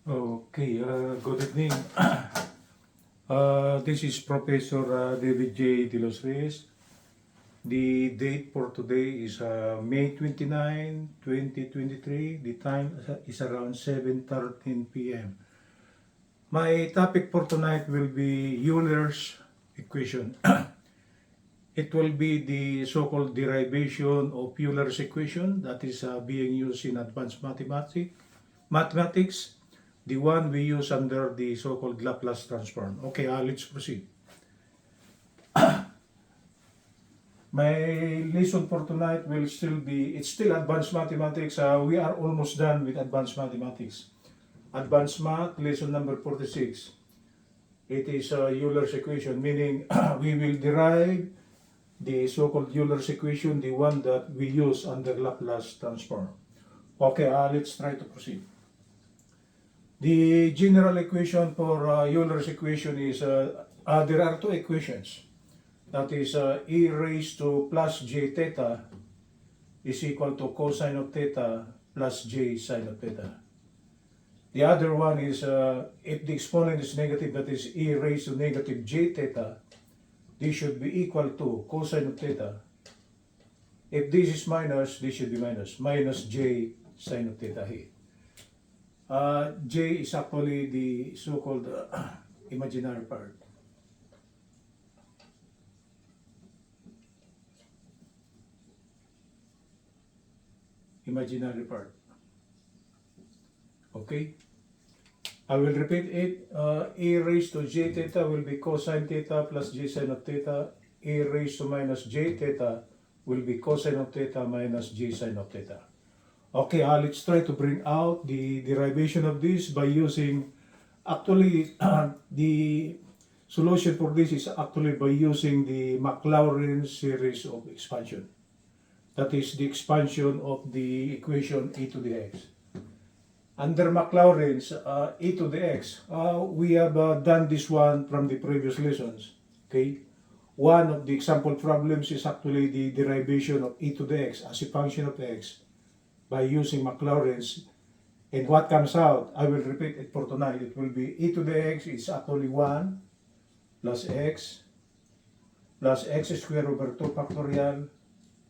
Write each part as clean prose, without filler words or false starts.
Okay, good evening. This is Professor David J. De Los Reyes. The date for today is May 29, 2023. The time is around 7:13 p.m. My topic for tonight will be Euler's equation. It will be the so-called derivation of Euler's equation that is being used in advanced mathematics, the one we use under the so-called Laplace transform. Okay, let's proceed. My lesson for tonight will still be, it's still advanced mathematics. We are almost done with advanced mathematics. Advanced math, lesson number 46. It is Euler's equation, meaning we will derive the so-called Euler's equation, the one that we use under Laplace transform. Okay, let's try to proceed. The general equation for Euler's equation is, there are two equations. That is, e raised to plus j theta is equal to cosine of theta plus j sine of theta. The other one is, if the exponent is negative, that is e raised to negative j theta, this should be equal to cosine of theta. If this is minus, this should be minus j sine of theta here. J is actually the so-called imaginary part. Imaginary part. Okay? I will repeat it. E raised to j theta will be cosine theta plus j sine of theta. E raised to minus j theta will be cosine of theta minus j sine of theta. Okay, let's try to bring out the derivation of this by using, actually, the solution for this is actually by using the Maclaurin series of expansion. That is the expansion of the equation e to the x. Under Maclaurin's e to the x, we have done this one from the previous lessons. Okay, one of the example problems is actually the derivation of e to the x as a function of x by using Maclaurin's, and what comes out, I will repeat it for tonight, it will be e to the x is actually 1 plus x squared over 2 factorial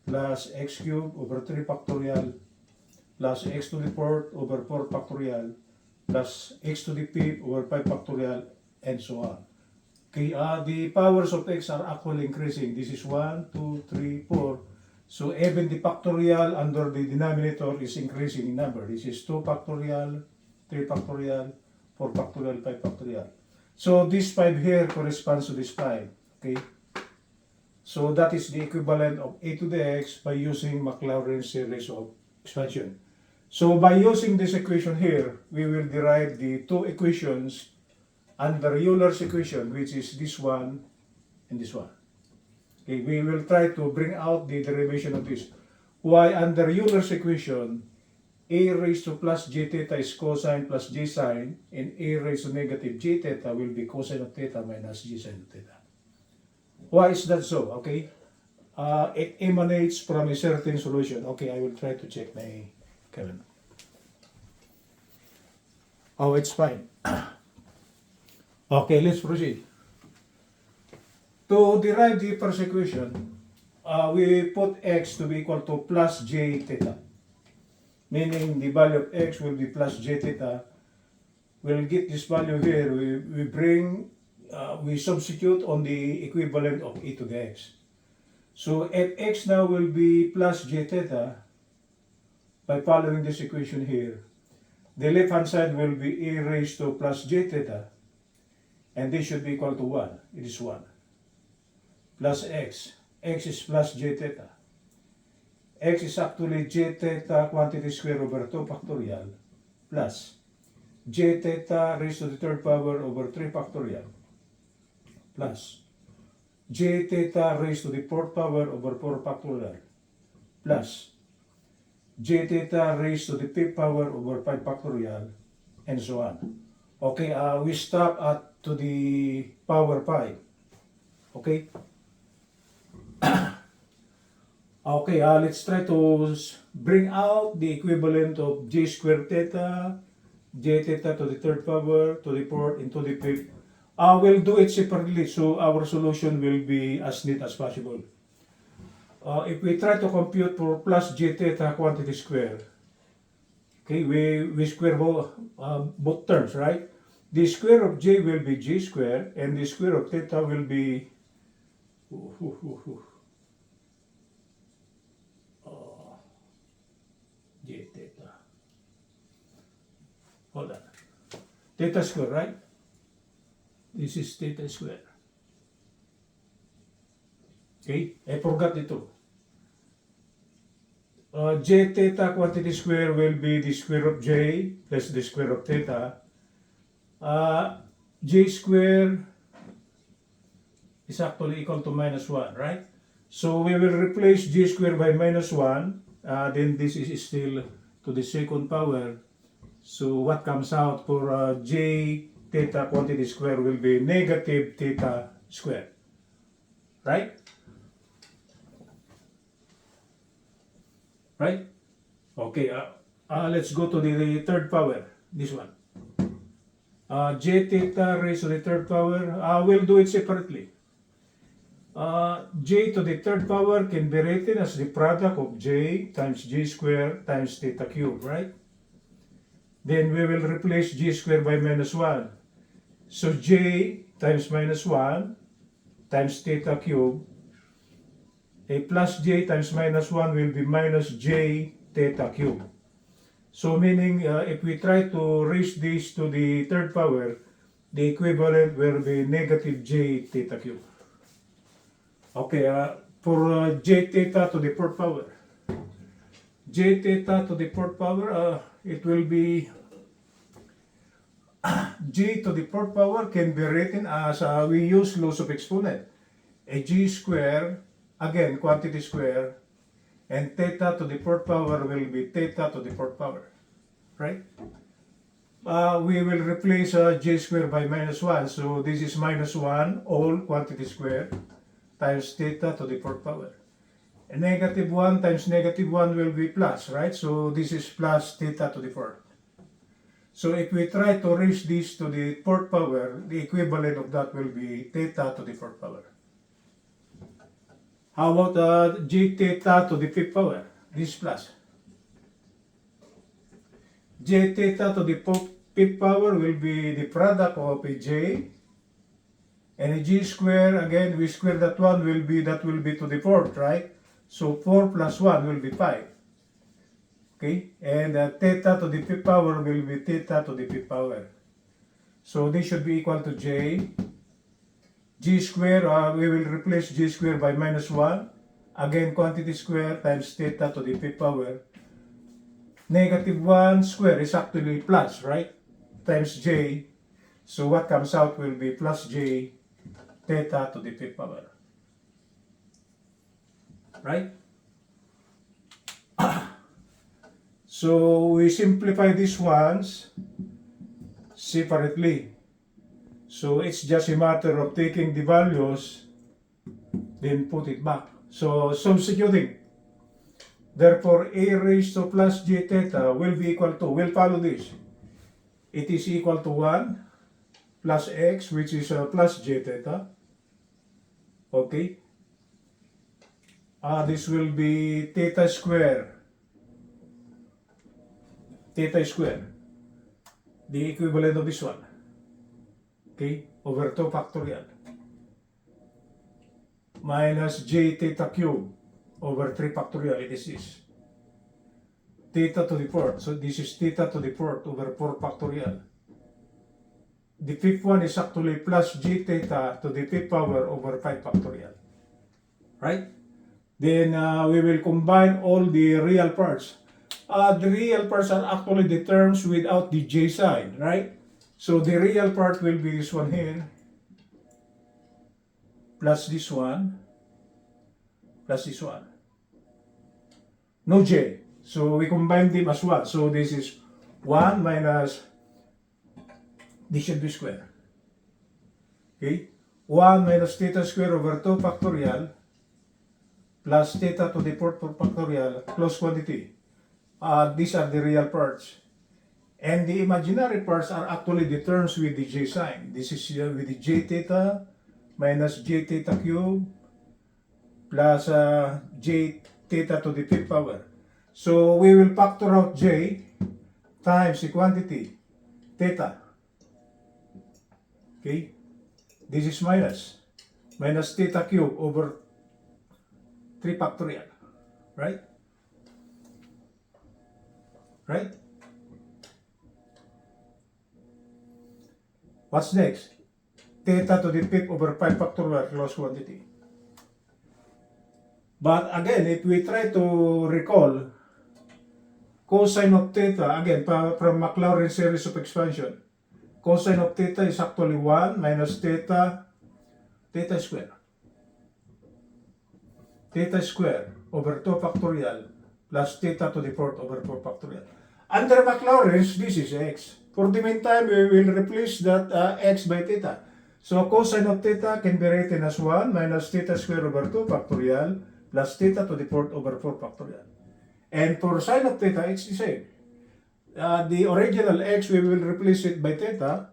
plus x cubed over 3 factorial plus x to the 4th over 4 factorial plus x to the 5th over 5 factorial, and so on. Okay, the powers of x are actually increasing. This is 1, 2, 3, 4. So even the factorial under the denominator is increasing in number. This is 2 factorial, 3 factorial, 4 factorial, 5 factorial. So this 5 here corresponds to this 5. Okay? So that is the equivalent of e to the x by using Maclaurin's series of expansion. So by using this equation here, we will derive the two equations under Euler's equation, which is this one and this one. Okay, we will try to bring out the derivation of this. Why under Euler's equation, a raised to plus j theta is cosine plus j sine, and a raised to negative j theta will be cosine of theta minus j sine of theta. Why is that so? Okay, it emanates from a certain solution. Okay, I will try to check my calendar. Oh, it's fine. Okay, let's proceed. To derive the first equation, we put x to be equal to plus j theta, meaning the value of x will be plus j theta. We'll get this value here. We substitute on the equivalent of e to the x. So if x now will be plus j theta, by following this equation here, the left hand side will be e raised to plus j theta, and this should be equal to 1. It is 1. Plus x. X is plus j theta. X is actually j theta quantity square over 2 factorial plus j theta raised to the 3rd power over 3 factorial plus j theta raised to the 4th power over 4 factorial plus j theta raised to the 5th power over 5 factorial, and so on. Okay, we stop at to the power 5. Okay? Okay, let's try to bring out the equivalent of j squared theta j theta to the third power, to the fourth, and to the fifth. We'll do it separately, so our solution will be as neat as possible. If we try to compute for plus j theta quantity square, okay, we square both terms, right? The square of j will be j square, and the square of theta will be j theta. Hold on. Theta square, right? This is theta square. Okay, I forgot ito. J theta quantity square will be the square of j plus the square of theta. J square is actually equal to minus 1, right? So we will replace j square by minus 1. Then this is still to the second power. So what comes out for j theta quantity square will be negative theta square, right? Right? Okay, let's go to the third power, this one. J theta raised to the third power, we'll do it separately. J to the third power can be written as the product of j times j square times theta cube, right? Then we will replace j square by minus 1. So j times minus 1 times theta cube, a plus j times minus 1 will be minus j theta cube. So meaning if we try to raise this to the third power, the equivalent will be negative j theta cube. Okay, for j theta to the fourth power, j theta to the fourth power, it will be j to the fourth power can be written as we use laws of exponent. A g square, again quantity square, and theta to the fourth power will be theta to the fourth power, right? We will replace j square by minus 1, so this is minus 1 all quantity square times theta to the fourth power. And negative 1 times negative 1 will be plus, right? So this is plus theta to the fourth. So if we try to raise this to the fourth power, the equivalent of that will be theta to the fourth power. How about j theta to the fifth power? This is plus. J theta to the fifth power will be the product of a j and a g square. Again, we square that one will be to the fourth, right? So 4 plus 1 will be 5. Okay, and theta to the fifth power will be theta to the fifth power. So this should be equal to j. G square, we will replace g square by minus 1. Again, quantity square times theta to the fifth power. Negative 1 square is actually plus, right? Times j. So what comes out will be plus j theta to the fifth power. Right? So we simplify these ones separately. So it's just a matter of taking the values, then put it back. So substituting. Therefore, a raised to plus j theta will be equal to, we'll follow this. It is equal to 1 plus x, which is plus j theta. Okay. This will be theta square. Theta square. The equivalent of this one. Okay, over 2 factorial. Minus j theta cube over 3 factorial. It is this. Theta to the fourth. So this is theta to the fourth over 4 factorial. The fifth one is actually plus j theta to the fifth power over 5 factorial. Right? Then we will combine all the real parts. The real parts are actually the terms without the j sign, right? So the real part will be this one here, plus this one, plus this one. No j. So we combine them as one. So this is 1 minus, this should be square. Okay? 1 minus theta square over 2 factorial plus theta to the fourth factorial close quantity. These are the real parts. And the imaginary parts are actually the terms with the j sign. This is with the j theta minus j theta cube plus j theta to the fifth power. So we will factor out j times the quantity theta. Okay, this is minus theta cube over 3 factorial, right? Right? What's next? Theta to the fifth over 5 factorial closed quantity. But again, if we try to recall cosine of theta, again, from Maclaurin series of expansion, cosine of theta is actually 1 minus theta square. Theta square over 2 factorial plus theta to the fourth over 4 factorial. Under Maclaurin's, this is x. For the meantime, we will replace that x by theta. So cosine of theta can be written as 1 minus theta square over 2 factorial plus theta to the fourth over 4 factorial. And for sine of theta, it's the same. The original x, we will replace it by theta.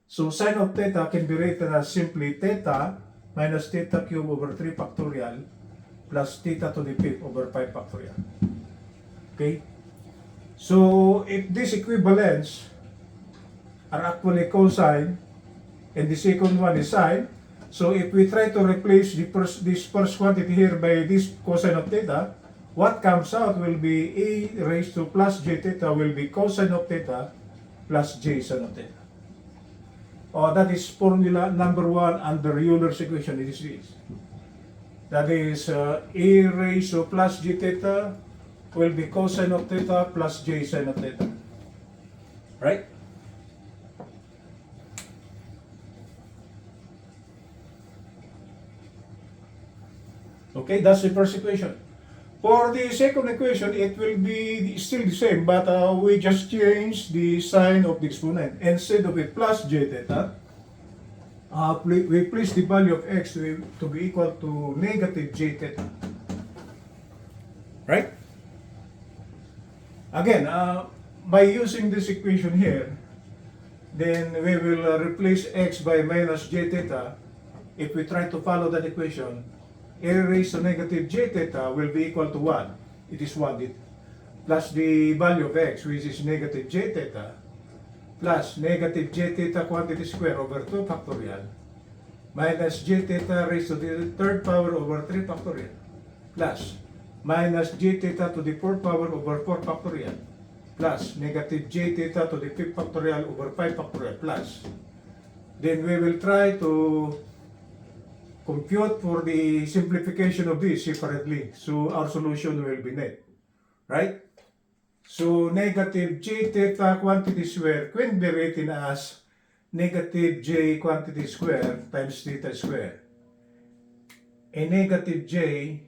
So sine of theta can be written as simply theta minus theta cube over 3 factorial plus theta to the fifth over 5 factorial. Okay? So if these equivalents are actually cosine and the second one is sine, so if we try to replace this first quantity here by this cosine of theta, what comes out will be a raised to plus j theta will be cosine of theta plus j sine of theta. That is formula number 1 under Euler's equation. It is this. That is a raised to plus j theta will be cosine of theta plus j sine of theta. Right? Okay, that's the first equation. For the second equation, it will be still the same, but we just change the sign of the exponent. Instead of a plus j theta, we place the value of x to be equal to negative j theta. Right? Again, by using this equation here, then we will replace x by minus j theta. If we try to follow that equation, a raised to negative j theta will be equal to 1. It is 1 plus the value of x, which is negative j theta, plus negative j theta quantity square over 2 factorial, minus j theta raised to the third power over 3 factorial, plus minus j theta to the fourth power over 4 factorial, plus negative j theta to the fifth factorial over 5 factorial, plus. Then we will try to compute for the simplification of this separately, so our solution will be net, right? So negative j theta quantity square can be written as negative j quantity square times theta square. A negative j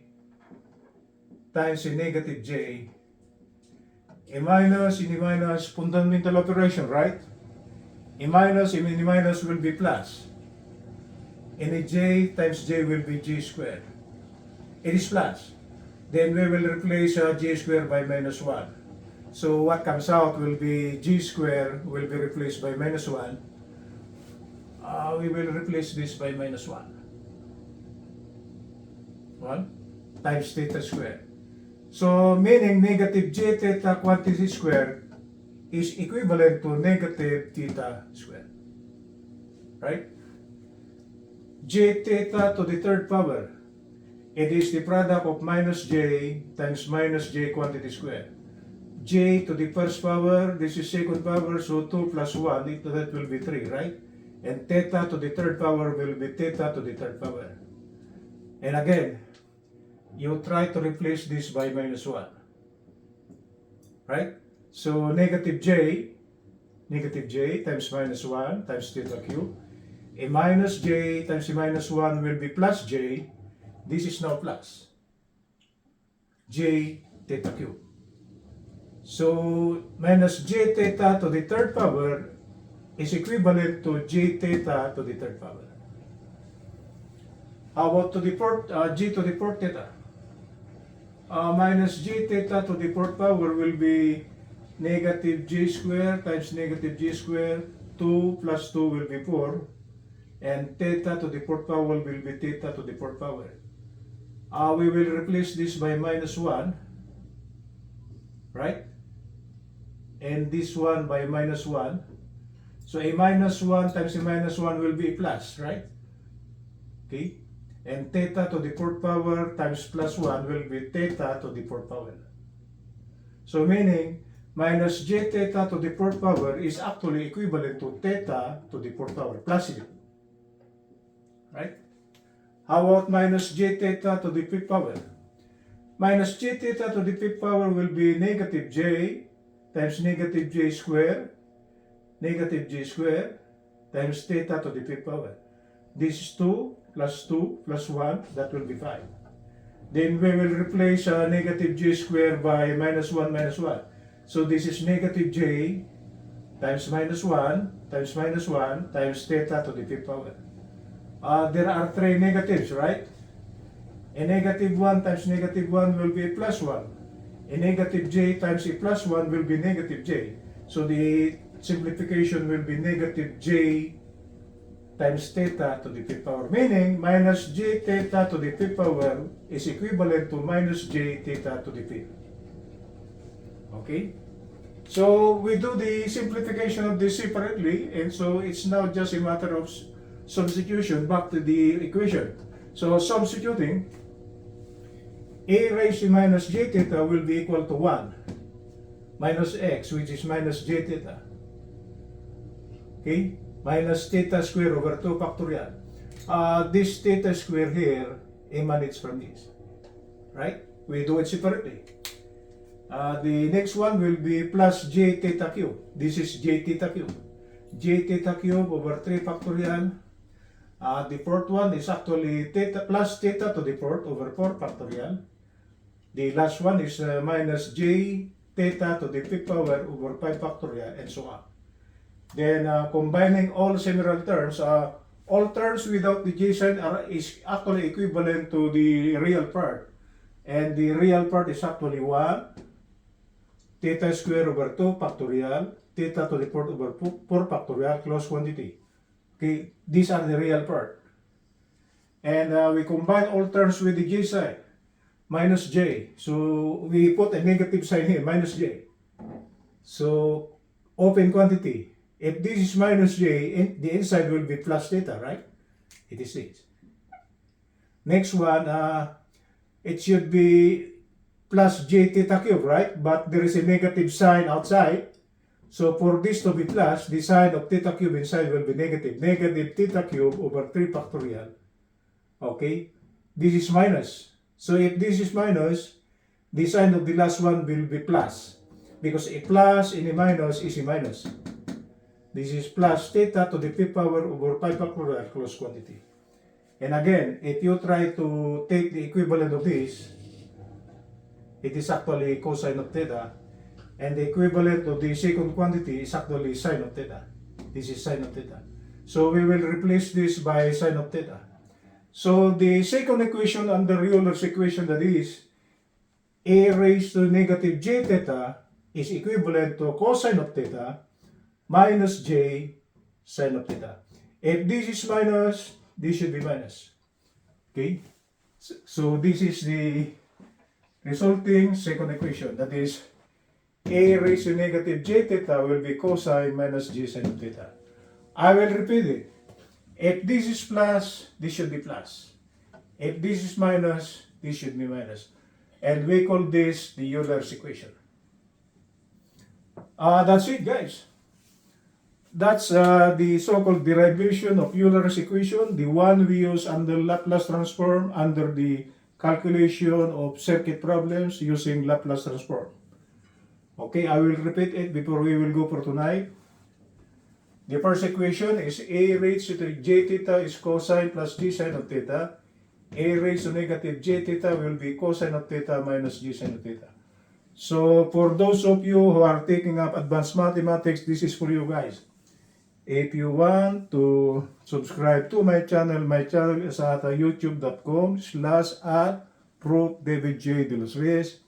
times a negative j, a minus in a minus, fundamental operation, right? A minus in a minus will be plus. And a j times j will be j squared. It is plus. Then we will replace j squared by minus 1. So what comes out will be g squared will be replaced by minus 1. We will replace this by minus 1. 1 times theta squared. So meaning negative j theta quantity squared is equivalent to negative theta squared. Right? J theta to the third power, it is the product of minus j times minus j quantity square. J to the first power, this is second power, so 2 plus 1, that will be 3, right? And theta to the third power will be theta to the third power. And again, you try to replace this by minus 1. Right? So negative j times minus 1 times theta cube. A minus j times a minus 1 will be plus j. This is now plus j theta cube. So minus j theta to the third power is equivalent to j theta to the third power. How about to the fourth, g to the fourth theta? Minus j theta to the fourth power will be negative g square times negative g square, 2 plus 2 will be 4, and theta to the fourth power will be theta to the fourth power. We will replace this by minus 1, right? And this one by minus 1. So a minus 1 times a minus 1 will be a plus, right? Okay? And theta to the fourth power times plus 1 will be theta to the fourth power. So meaning, minus j theta to the fourth power is actually equivalent to theta to the fourth power, plus it. Right? How about minus j theta to the fifth power? Minus j theta to the fifth power will be negative j times negative j square times theta to the fifth power. This is 2 plus 1, that will be 5. Then we will replace negative j square by minus 1 minus 1. So this is negative j times minus 1 times minus 1 times theta to the fifth power. There are 3 negatives, right? A negative 1 times negative 1 will be a plus 1. A negative j times a plus 1 will be negative j. So the simplification will be negative j times theta to the fifth power. Meaning, minus j theta to the fifth power is equivalent to minus j theta to the fifth. Okay? So, we do the simplification of this separately, and so it's now just a matter of substitution back to the equation. So, substituting, a raised to minus j theta will be equal to 1 minus x, which is minus j theta. Okay? Minus theta square over 2 factorial. This theta square here emanates from this. Right? We do it separately. The next one will be plus j theta cube. This is j theta cube. J theta cube over 3 factorial. The fourth one is actually theta plus theta to the fourth over 4 factorial. The last one is minus j theta to the fifth power over 5 factorial, and so on. Then combining all similar terms, all terms without the j sign is actually equivalent to the real part. And the real part is actually 1 theta square over 2 factorial, theta to the fourth over 4 factorial, closed quantity. Okay, these are the real part. And we combine all terms with the j sign, minus j. So we put a negative sign here, minus j. So open quantity. If this is minus j, the inside will be plus theta, right? It is it. Next one, it should be plus j theta cube, right? But there is a negative sign outside. So for this to be plus, the sign of theta cube inside will be negative. Negative theta cube over 3 factorial. Okay? This is minus. So if this is minus, the sign of the last one will be plus. Because a plus and a minus is a minus. This is plus theta to the fifth power over 5 factorial, closed quantity. And again, if you try to take the equivalent of this, it is actually cosine of theta. And the equivalent of the second quantity is actually sine of theta. This is sine of theta. So we will replace this by sine of theta. So the second equation under Euler's equation, that is a raised to negative j theta, is equivalent to cosine of theta minus j sine of theta. If this is minus, this should be minus. Okay? So this is the resulting second equation. That is, a raised to negative j theta will be cosine minus j sine of theta. I will repeat it. If this is plus, this should be plus. If this is minus, this should be minus. And we call this the Euler's equation. That's it, guys. That's the so-called derivation of Euler's equation, the one we use under Laplace transform under the calculation of circuit problems using Laplace transform. Okay, I will repeat it before we will go for tonight. The first equation is a raised to j theta is cosine plus j sine of theta. A raised to negative j theta will be cosine of theta minus j sine of theta. So for those of you who are taking up advanced mathematics, this is for you guys. If you want to subscribe to my channel is at youtube.com/@proofdavidj de los Reyes.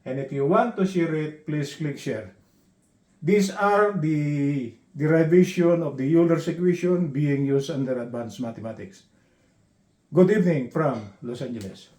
And if you want to share it, please click share. These are the derivation of the Euler's equation being used under advanced mathematics. Good evening from Los Angeles.